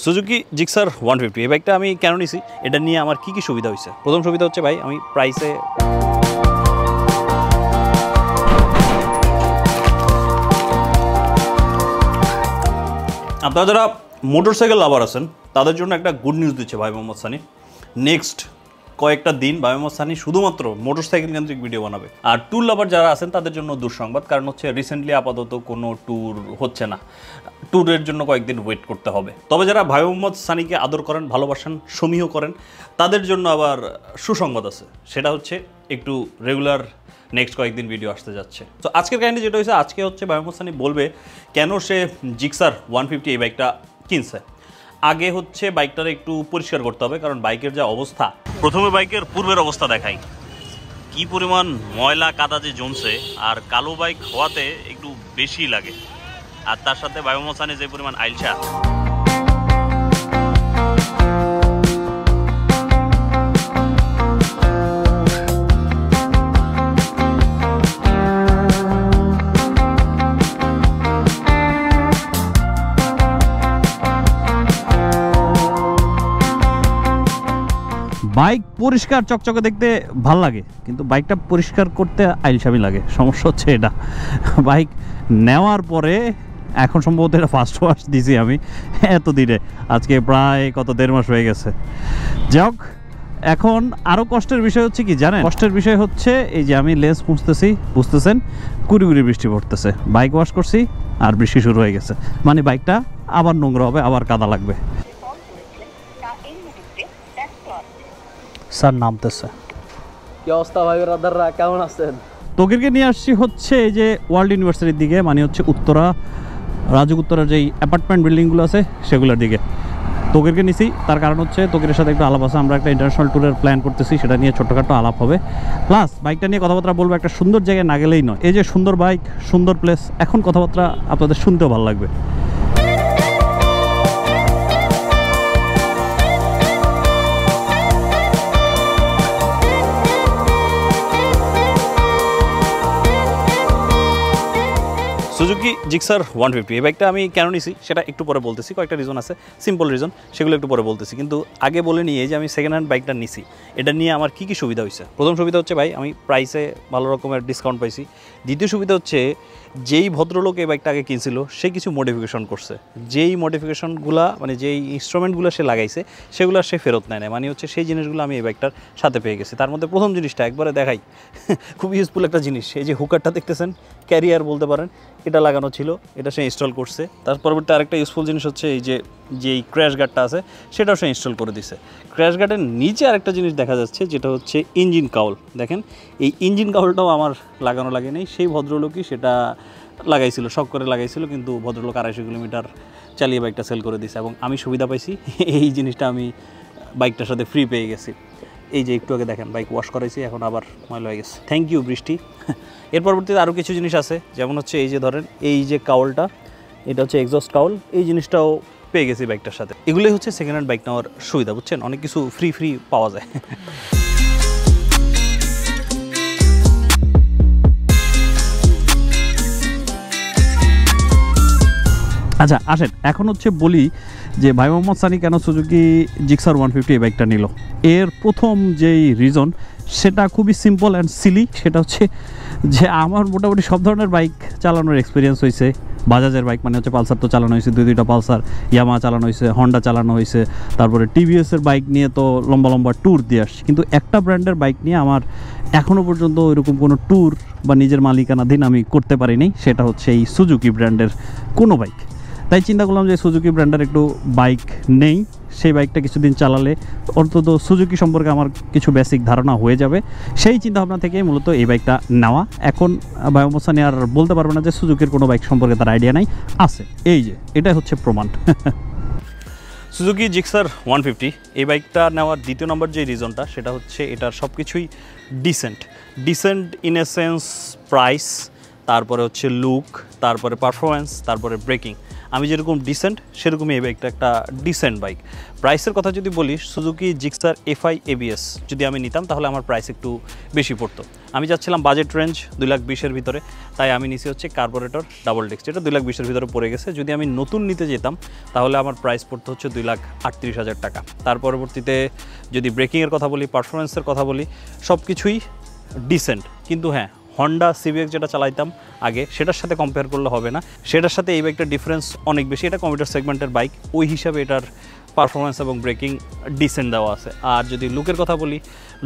Suzuki Gixxer 150 এই বাইকটা আমি কেন নিছি, এটা নিয়ে আমার কি কি সুবিধা হয়েছে। প্রথম সুবিধা হচ্ছে ভাই, আমি প্রাইসে আপনারা যারা মোটরসাইকেল লাভার আছেন তাদের জন্য একটা গুড নিউজ দিচ্ছে ভাই মোহাম্মদ সানি। নেক্সট কয়েকটা দিন ভাই মোহাম্মদ সানি শুধুমাত্র মোটরসাইকেল কেন্দ্রিক ভিডিও বানাবে। আর ট্যুর লাভার যারা আছেন তাদের জন্য দুঃসংবাদ, কারণ হচ্ছে রিসেন্টলি আপাতত কোনো ট্যুর হচ্ছে না, ট্যুরের জন্য কয়েকদিন ওয়েট করতে হবে। তবে যারা ভাই মোহাম্মদ সানিকে আদর করেন, ভালোবাসেন, সমীহ করেন, তাদের জন্য আবার সুসংবাদ আছে। সেটা হচ্ছে একটু রেগুলার নেক্সট কয়েকদিন ভিডিও আসতে যাচ্ছে। তো আজকের কাহিনী যেটা হয়েছে, আজকে হচ্ছে ভাই মোহাম্মদ সানি বলবে কেন সে জিক্সার 150 এই বাইকটা কিনছে। আগে হচ্ছে বাইকটার একটু পরিষ্কার করতে হবে, কারণ বাইকের যা অবস্থা। প্রথমে বাইকের পূর্বের অবস্থা দেখাই, কি পরিমাণ ময়লা কাদা যে জমছে, আর কালো বাইক হওয়াতে একটু বেশি লাগে। আর তার সাথে ভাই মোহাম্মদ সানি যে পরিমাণ আইলসা, বাইক পরিষ্কার চকচকে দেখতে ভাল লাগে, কিন্তু বাইকটা পরিষ্কার করতে আইলসামি লাগে। সমস্যা হচ্ছে এটা, বাইক নেওয়ার পরে এখন সম্ভবত এটা ফার্স্ট ওয়াশ দিছি আমি এতদিনে, আজকে প্রায় কত 1.5 মাস হয়ে গেছে। যাক, এখন আরও কষ্টের বিষয় হচ্ছে কি জানেন, কষ্টের বিষয় হচ্ছে এই যে আমি লেন্স মুছতেছি, বুঝতেছেন কুড়ি কুড়ি বৃষ্টি পড়তেছে, বাইক ওয়াশ করছি আর বৃষ্টি শুরু হয়ে গেছে, মানে বাইকটা আবার নোংরা হবে, আবার কাদা লাগবে। স্যার নামতেছে। কি অবস্থা ভাই ব্রাদাররা, কেমন আছেন? তোকেরকে নিয়ে আসছি হচ্ছে এই যে ওয়ার্ল্ড ইউনিভার্সিটির দিকে, মানে হচ্ছে উত্তরা, রাজুক উত্তরার যেই অ্যাপার্টমেন্ট বিল্ডিংগুলো আছে সেগুলোর দিকে তোকেরকে নিছি। তার কারণ হচ্ছে তোকের সাথে একটু আলাপ আছে, আমরা একটা ইন্টারন্যাশনাল ট্যুরের প্ল্যান করতেছি, সেটা নিয়ে ছোট্টখাটো আলাপ হবে। প্লাস বাইকটা নিয়ে কথাবার্তা বলবো, একটা সুন্দর জায়গায় না গেলেই নয়। এই যে সুন্দর বাইক, সুন্দর প্লেস, এখন কথাবার্তা আপনাদের শুনতেও ভালো লাগবে। সুজুকি জিক্সার 150 এই বাইকটা আমি কেন নিছি সেটা একটু পরে বলতেছি, কয়েকটা রিজন আছে, সিম্পল রিজন, সেগুলো একটু পরে বলতেছি। কিন্তু আগে বলে নিয়ে যে আমি সেকেন্ড হ্যান্ড বাইকটা নিছি, এটা নিয়ে আমার কি কি সুবিধা হয়েছে। প্রথম সুবিধা হচ্ছে ভাই, আমি প্রাইসে ভালো রকমের ডিসকাউন্ট পাইছি। দ্বিতীয় সুবিধা হচ্ছে যেই ভদ্রলোক এই বাইকটা আগে কিনছিল সে কিছু মডিফিকেশন করছে, যেই মডিফিকেশনগুলো মানে যেই ইনস্ট্রুমেন্টগুলো সে লাগাইছে সেগুলো সে ফেরত নেয় না, মানে হচ্ছে সেই জিনিসগুলো আমি এই বাইকটার সাথে পেয়ে গেছি। তার মধ্যে প্রথম জিনিসটা একবারে দেখাই, খুব ইউজফুল একটা জিনিস, এই যে হুকারটা দেখতেছেন, ক্যারিয়ার বলতে পারেন, এটা লাগানো ছিল, এটা সে ইনস্টল করছে। তার পরবর্তী আরেকটা ইউজফুল জিনিস হচ্ছে এই যে যেই ক্র্যাশ গার্ডটা আছে সেটাও সে ইনস্টল করে দিছে। ক্র্যাশ গার্ডের নিচে আরেকটা জিনিস দেখা যাচ্ছে, যেটা হচ্ছে ইঞ্জিন কাউল। দেখেন এই ইঞ্জিন কাউলটাও আমার লাগানো লাগে নেই, সেই ভদ্রলোকই সেটা লাগাইছিল, শখ করে লাগাইছিল, কিন্তু ভদ্রলোক 250 কিলোমিটার চালিয়ে বাইকটা সেল করে দিছে এবং আমি সুবিধা পাইছি। এই জিনিসটা আমি বাইকটার সাথে ফ্রি পেয়ে গেছি। এই যে একটু আগে দেখেন বাইক ওয়াশ করাইছি, এখন আবার ময়লা হয়ে গেছে, থ্যাংক ইউ বৃষ্টি। এর পরবর্তীতে আরও কিছু জিনিস আছে, যেমন হচ্ছে এই যে ধরেন এই যে কাউলটা, এটা হচ্ছে এক্সস্ট কাউল, এই জিনিসটাও পেয়ে গেছি বাইকটার সাথে। এগুলোই হচ্ছে সেকেন্ড হ্যান্ড বাইক নেওয়ার সুবিধা, বুঝছেন, অনেক কিছু ফ্রি পাওয়া যায়। আচ্ছা আসেন, এখন হচ্ছে বলি যে ভাই মোহাম্মদ সানি কেন সুজুকি জিক্সার 150 এই বাইকটা নিল। এর প্রথম যেই রিজন সেটা খুবই সিম্পল অ্যান্ড সিলি, সেটা হচ্ছে যে আমার মোটামুটি সব ধরনের বাইক চালানোর এক্সপিরিয়েন্স হয়েছে। বাজাজের বাইক মানে হচ্ছে পালসার তো চালানো হয়েছে, দুইটা পালসার, ইয়ামা চালানো হয়েছে, হন্ডা চালানো হয়েছে, তারপরে টিভিএসের বাইক নিয়ে তো লম্বা ট্যুর দিয়ে আসছি, কিন্তু একটা ব্র্যান্ডের বাইক নিয়ে আমার এখনও পর্যন্ত ওইরকম কোনো ট্যুর বা নিজের মালিকানাধীন আমি করতে পারিনি, সেটা হচ্ছে এই সুজুকি ব্র্যান্ডের কোনো বাইক। তাই চিন্তা করলাম যে সুজুকি ব্র্যান্ডের একটু বাইক নেই, সেই বাইকটা কিছুদিন চালালে অন্তত সুজুকি সম্পর্কে আমার কিছু বেসিক ধারণা হয়ে যাবে। সেই চিন্তাভাবনা থেকে মূলত এই বাইকটা নেওয়া। এখন ভাই মোহাম্মদ সানি আর বলতে পারবে না যে সুজুকির কোনো বাইক সম্পর্কে তার আইডিয়া নাই, আছে, এই যে এটাই হচ্ছে প্রমাণ। সুজুকি জিক্সার 150 এই বাইকটা নেওয়ার দ্বিতীয় নম্বর যে রিজনটা, সেটা হচ্ছে এটার সব কিছুই decent in a sense price, তারপরে হচ্ছে লুক, তারপরে পারফরমেন্স, তারপরে ব্রেকিং। আমি যেরকম ডিসেন্ট সেরকমই এই বাইকটা একটা ডিসেন্ট বাইক। প্রাইসের কথা যদি বলি, সুজুকি জিক্সার FI ABS যদি আমি নিতাম তাহলে আমার প্রাইস একটু বেশি পড়তো। আমি যাচ্ছিলাম বাজেট রেঞ্জ 2,20,000 ভিতরে, তাই আমি নিছি হচ্ছে কার্বোরেটর ডাবল ডিস্ক, যেটা 2,20,000 ভিতরে পড়ে গেছে। যদি আমি নতুন নিতে যেতাম তাহলে আমার প্রাইস পড়তো হচ্ছে 2,38,000 টাকা। তার পরবর্তীতে যদি ব্রেকিংয়ের কথা বলি, পারফরমেন্সের কথা বলি, সব কিছুই ডিসেন্ট। কিন্তু হ্যাঁ, হন্ডা CBX যেটা চালাইতাম আগে সেটার সাথে কম্পেয়ার করলে হবে না, সেটার সাথে এই বাইকটার ডিফারেন্স অনেক বেশি। এটা কমিউটার সেগমেন্টের বাইক, ওই হিসাবে এটার পারফরমেন্স এবং ব্রেকিং ডিসেন্ট দেওয়া আছে। আর যদি লুকের কথা বলি,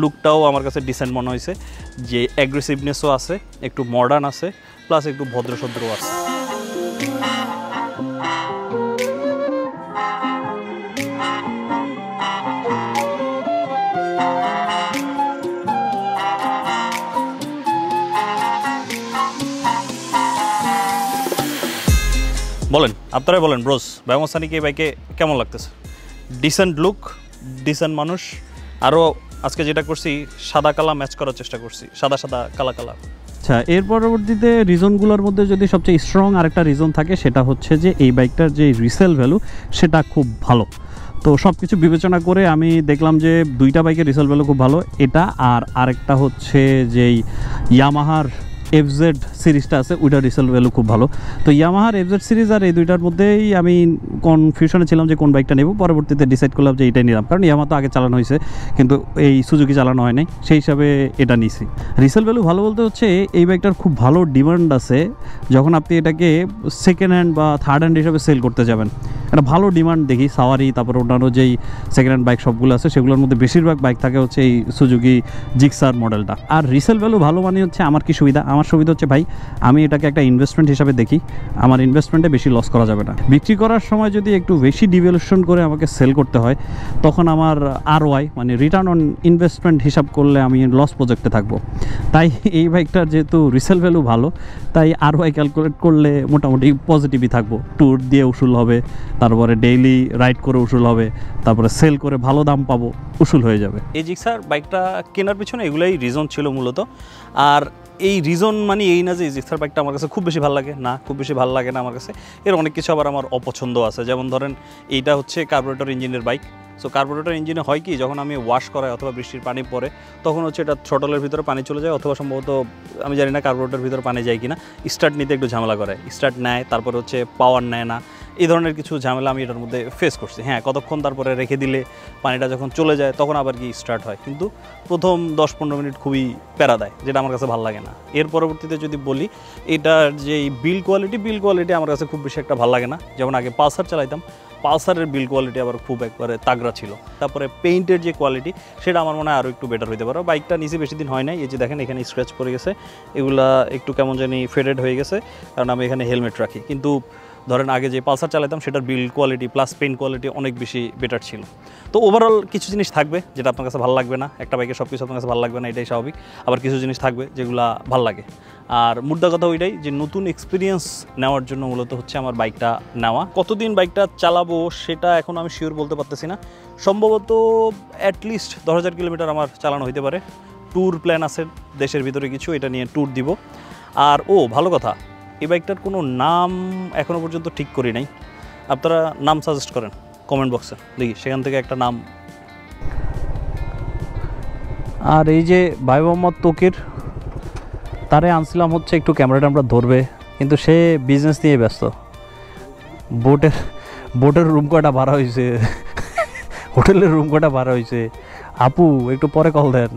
লুকটাও আমার কাছে ডিসেন্ট মনে হয়েছে, যে অ্যাগ্রেসিভনেসও আছে, একটু মডার্ন আছে, প্লাস একটু ভদ্রসদ্রও আছে। বলেন, আপনারাই বলেন ব্রোস, ব্যবস্থানিকে এই বাইকে কেমন লাগতেছে? ডিসেন্ট লুক, ডিসেন্ট মানুষ। আরও আজকে যেটা করছি, সাদা কালা ম্যাচ করার চেষ্টা করছি, সাদা সাদা কালা কালা। আচ্ছা, এর পরবর্তীতে রিজনগুলোর মধ্যে যদি সবচেয়ে স্ট্রং আরেকটা রিজন থাকে, সেটা হচ্ছে যে এই বাইকটার যে রিসেল ভ্যালু সেটা খুব ভালো। তো সব কিছু বিবেচনা করে আমি দেখলাম যে দুইটা বাইকের রিসেল ভ্যালু খুব ভালো, এটা আর আরেকটা হচ্ছে যেই ইয়ামাহার FZ সিরিজটা আছে, ওইটার রিসেল ভ্যালু খুব ভালো। তো ইয়ামাহার FZ সিরিজ আর এই দুইটার মধ্যেই আমি কনফিউশনে ছিলাম যে কোন বাইকটা নেব। পরবর্তীতে ডিসাইড করলাম যে এটাই নিলাম, কারণ ইয়ামাহা তো আগে চালানো হয়েছে কিন্তু এই সুজুকি চালানো হয় নাই, সেই হিসাবে এটা নিছি। রিসেল ভ্যালু ভালো বলতে হচ্ছে এই বাইকটার খুব ভালো ডিমান্ড আছে। যখন আপনি এটাকে সেকেন্ড হ্যান্ড বা থার্ড হ্যান্ড হিসাবে সেল করতে যাবেন, একটা ভালো ডিমান্ড দেখি। সাওয়ারি, তারপর অন্যান্য যেই সেকেন্ড হ্যান্ড বাইক সবগুলো আছে, সেগুলোর মধ্যে বেশিরভাগ বাইক থাকে হচ্ছে এই সুজুকি জিক্সার মডেলটা। আর রিসেল ভ্যালু ভালো মানে হচ্ছে আমার কি সুবিধা? আমার সুবিধা হচ্ছে ভাই, আমি এটাকে একটা ইনভেস্টমেন্ট হিসাবে দেখি, আমার ইনভেস্টমেন্টে বেশি লস করা যাবে না। বিক্রি করার সময় যদি একটু বেশি ডিভ্যালুয়েশন করে আমাকে সেল করতে হয়, তখন আমার ROI মানে রিটার্ন অন ইনভেস্টমেন্ট হিসাব করলে আমি লস প্রজেক্টে থাকবো। তাই এই বাইকটার যেহেতু রিসেল ভ্যালু ভালো, তাই ROI ক্যালকুলেট করলে মোটামুটি পজিটিভই থাকবো। ট্যুর দিয়ে উসুল হবে, তারপরে ডেইলি রাইড করে উসুল হবে, তারপরে সেল করে ভালো দাম পাবো, উসুল হয়ে যাবে। এই জিক্সার বাইকটা কেনার পিছনে এগুলাই রিজন ছিল মূলত। আর এই রিজন মানে এই না যে এই জিক্সার বাইকটা আমার কাছে খুব বেশি ভালো লাগে, না খুব বেশি ভালো লাগে না আমার কাছে। এর অনেক কিছু আবার আমার অপছন্দ আছে। যেমন ধরেন, এইটা হচ্ছে কার্বোরেটর ইঞ্জিনের বাইক। সো কার্বোরেটর ইঞ্জিনে হয় কি, যখন আমি ওয়াশ করাই অথবা বৃষ্টির পানি পড়ে, তখন হচ্ছে এটা থ্রটলের ভিতরে পানি চলে যায়, অথবা সম্ভবত আমি জানি না কার্বোরেটরের ভিতরে পানি যায় কিনা, স্টার্ট নিতে একটু ঝামেলা করে, স্টার্ট নেয়, তারপর হচ্ছে পাওয়ার নেয় না, এই ধরনের কিছু ঝামেলা আমি এটার মধ্যে ফেস করছি। হ্যাঁ, কতক্ষণ তারপরে রেখে দিলে পানিটা যখন চলে যায় তখন আবার কি স্টার্ট হয়, কিন্তু প্রথম 10-15 মিনিট খুবই প্যারা দেয়, যেটা আমার কাছে ভালো লাগে না। এর পরবর্তীতে যদি বলি, এটার যে বিল্ড কোয়ালিটি আমার কাছে খুব বেশি একটা ভালো লাগে না। যেমন আগে পালসার চালাইতাম, পালসারের বিল্ড কোয়ালিটি আবার খুব একবারে তাগড়া ছিল। তারপরে পেইন্টের যে কোয়ালিটি, সেটা আমার মনে হয় আরও একটু বেটার হইতে পারে। বাইকটা নিচে বেশি দিন হয় নাই, এই যে দেখেন এখানে স্ক্র্যাচ পড়ে গেছে, এগুলা একটু কেমন জানি ফেডেড হয়ে গেছে, কারণ আমি এখানে হেলমেট রাখি। কিন্তু ধরেন আগে যে পালসার চালাতাম সেটার build quality plus paint quality অনেক বেশি বেটার ছিল। তো ওভারঅল কিছু জিনিস থাকবে যেটা আপনার কাছে ভালো লাগবে না, একটা বাইকে সব কিছু আপনার কাছে ভালো লাগবে না, এটাই স্বাভাবিক। আবার কিছু জিনিস থাকবে যেগুলো ভালো লাগে। আর মুদ্রা কথা ওইটাই যে নতুন এক্সপিরিয়েন্স নেওয়ার জন্য মূলত হচ্ছে আমার বাইকটা নেওয়া। কতদিন বাইকটা চালাবো সেটা এখন আমি শিওর বলতে পারতেছি না, সম্ভবত অ্যাটলিস্ট 10,000 কিলোমিটার আমার চালানো হইতে পারে। ট্যুর প্ল্যান আছে দেশের ভিতরে কিছু, এটা নিয়ে ট্যুর দিব। আর ভালো কথা, এই বাইকটার কোনো নাম এখনও পর্যন্ত ঠিক করি নাই। আপনারা নাম সাজেস্ট করেন কমেন্ট বক্সে, দেখি সেখান থেকে একটা নাম। আর এই যে ভাই মোহাম্মদ তকির, তারে আনছিলাম হচ্ছে একটু ক্যামেরাটা আমরা ধরবে, কিন্তু সে বিজনেস নিয়ে ব্যস্ত। বোটের রুম কটা ভাড়া হয়েছে, হোটেলের রুম কটা ভাড়া হয়েছে, আপু একটু পরে কল দেন,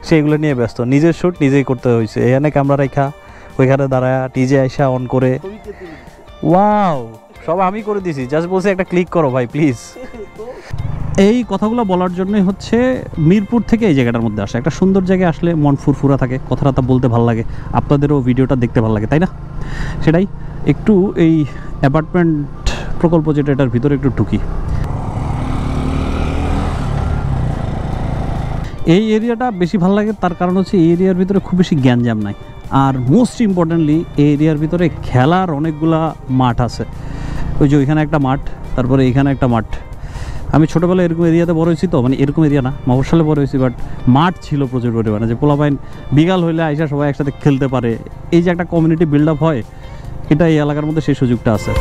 সেগুলো নিয়ে ব্যস্ত। নিজের শ্যুট নিজেই করতে হয়েছে, এখানে ক্যামেরা রেখা, ওইখানে দাঁড়ায়, নিজে আইসা অন করে। ওয়াও, সব আমি করে দিছি, জাস্ট বলছি একটা ক্লিক করো ভাই প্লিজ। এই কথাগুলো বলার জন্যই হচ্ছে মিরপুর থেকে এই জায়গাটার মধ্যে আসে। একটা সুন্দর জায়গায় আসলে মন ফুরফুরা থাকে, কথাটা বলতে ভালো লাগে, আপনাদেরও ভিডিওটা দেখতে ভালো লাগে, তাই না? সেটাই একটু এই অ্যাপার্টমেন্ট প্রকল্প যেটা, এটার ভিতরে একটু ঢুকি। এই এরিয়াটা বেশি ভালো লাগে, তার কারণ হচ্ছে এই এরিয়ার ভিতরে খুব বেশি গ্যাঞ্জাম নাই। আর মোস্ট ইম্পর্টেন্টলি এই এরিয়ার ভিতরে খেলার অনেকগুলা মাঠ আছে। ওই যে ওইখানে একটা মাঠ, তারপরে এখানে একটা মাঠ। আমি ছোটোবেলায় এরকম এরিয়াতে বড় হয়েছি, তো মানে এরকম এরিয়া না, মফস্বলে বড় হয়েছি, বাট মাঠ ছিল প্রচুর পরিমাণে, যে পোলাপাইন বিকাল হইলে আইসা সবাই একসাথে খেলতে পারে। এই যে একটা কমিউনিটি বিল্ড আপ হয়, এটা এই এলাকার মধ্যে সেই সুযোগটা আছে।